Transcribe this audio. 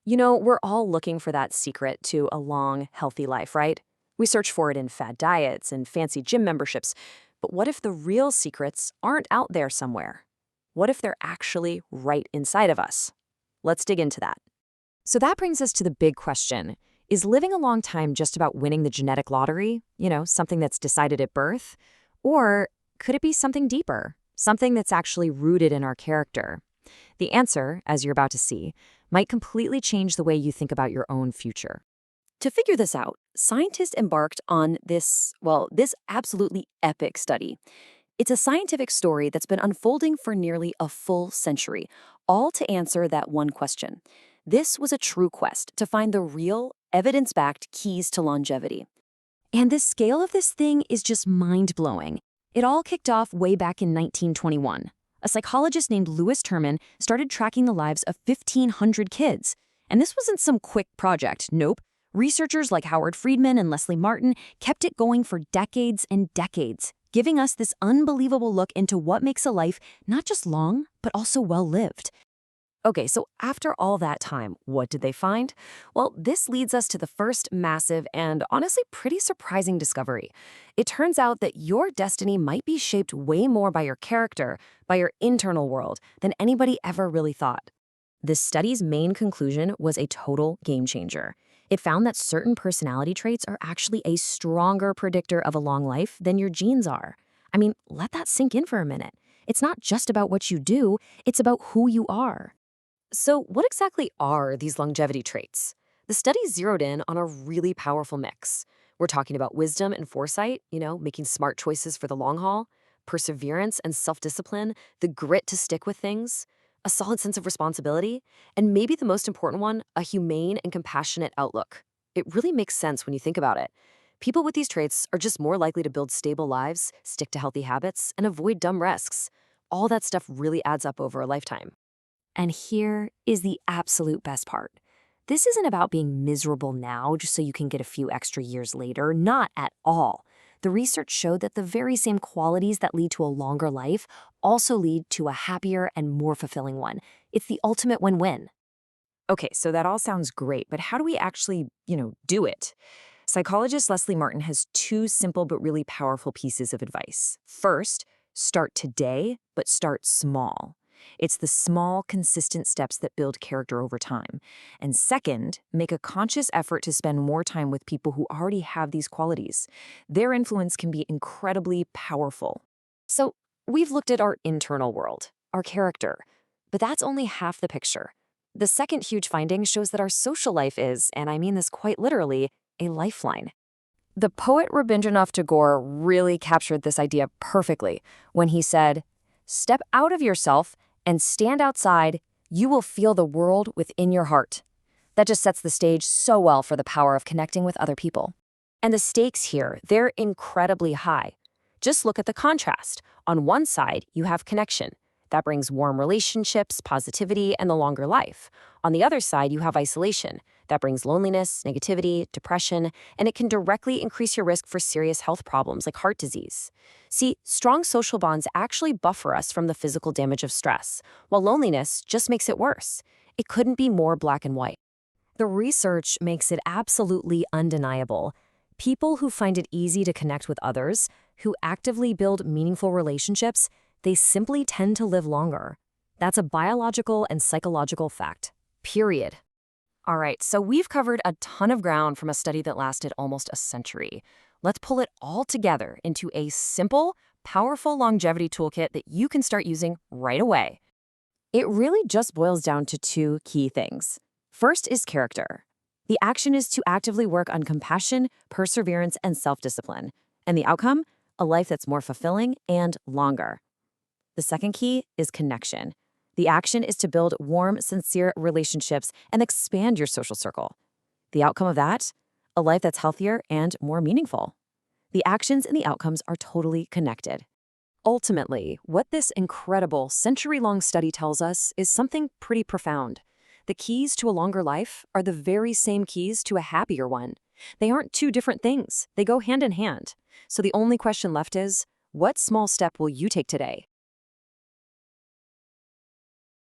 We're all looking for that secret to a long, healthy life, right? We search for it in fad diets and fancy gym memberships. But what if the real secrets aren't out there somewhere? What if they're actually right inside of us? Let's dig into that. So that brings us to the big question. Is living a long time just about winning the genetic lottery? Something that's decided at birth? Or could it be something deeper? Something that's actually rooted in our character? The answer, as you're about to see, might completely change the way you think about your own future. To figure this out, scientists embarked on this absolutely epic study. It's a scientific story that's been unfolding for nearly a full century, all to answer that one question. This was a true quest to find the real, evidence-backed keys to longevity. And the scale of this thing is just mind-blowing. It all kicked off way back in 1921. A psychologist named Lewis Terman started tracking the lives of 1,500 kids. And this wasn't some quick project, nope. Researchers like Howard Friedman and Leslie Martin kept it going for decades and decades, giving us this unbelievable look into what makes a life not just long, but also well-lived. Okay, so after all that time, what did they find? Well, this leads us to the first massive and honestly pretty surprising discovery. It turns out that your destiny might be shaped way more by your character, by your internal world, than anybody ever really thought. This study's main conclusion was a total game changer. It found that certain personality traits are actually a stronger predictor of a long life than your genes are. I mean, let that sink in for a minute. It's not just about what you do, it's about who you are. So what exactly are these longevity traits? The study zeroed in on a really powerful mix. We're talking about wisdom and foresight, making smart choices for the long haul, perseverance and self-discipline, the grit to stick with things, a solid sense of responsibility, and maybe the most important one, a humane and compassionate outlook. It really makes sense when you think about it. People with these traits are just more likely to build stable lives, stick to healthy habits, and avoid dumb risks. All that stuff really adds up over a lifetime. And here is the absolute best part. This isn't about being miserable now just so you can get a few extra years later, not at all. The research showed that the very same qualities that lead to a longer life also lead to a happier and more fulfilling one. It's the ultimate win-win. Okay, so that all sounds great, but how do we actually, do it? Psychologist Leslie Martin has two simple but really powerful pieces of advice. First, start today, but start small. It's the small, consistent steps that build character over time. And second, make a conscious effort to spend more time with people who already have these qualities. Their influence can be incredibly powerful. So, we've looked at our internal world, our character, but that's only half the picture. The second huge finding shows that our social life is, and I mean this quite literally, a lifeline. The poet Rabindranath Tagore really captured this idea perfectly when he said, "Step out of yourself and stand outside, you will feel the world within your heart." That just sets the stage so well for the power of connecting with other people. And the stakes here, they're incredibly high. Just look at the contrast. On one side, you have connection. That brings warm relationships, positivity, and the longer life. On the other side, you have isolation. That brings loneliness, negativity, depression, and it can directly increase your risk for serious health problems like heart disease. See, strong social bonds actually buffer us from the physical damage of stress, while loneliness just makes it worse. It couldn't be more black and white. The research makes it absolutely undeniable. People who find it easy to connect with others, who actively build meaningful relationships, they simply tend to live longer. That's a biological and psychological fact. Period. All right, so we've covered a ton of ground from a study that lasted almost a century. Let's pull it all together into a simple, powerful longevity toolkit that you can start using right away. It really just boils down to two key things. First is character. The action is to actively work on compassion, perseverance, and self-discipline. And the outcome? A life that's more fulfilling and longer. The second key is connection. The action is to build warm, sincere relationships and expand your social circle. The outcome of that? A life that's healthier and more meaningful. The actions and the outcomes are totally connected. Ultimately, what this incredible century-long study tells us is something pretty profound. The keys to a longer life are the very same keys to a happier one. They aren't two different things. They go hand in hand. So the only question left is, what small step will you take today?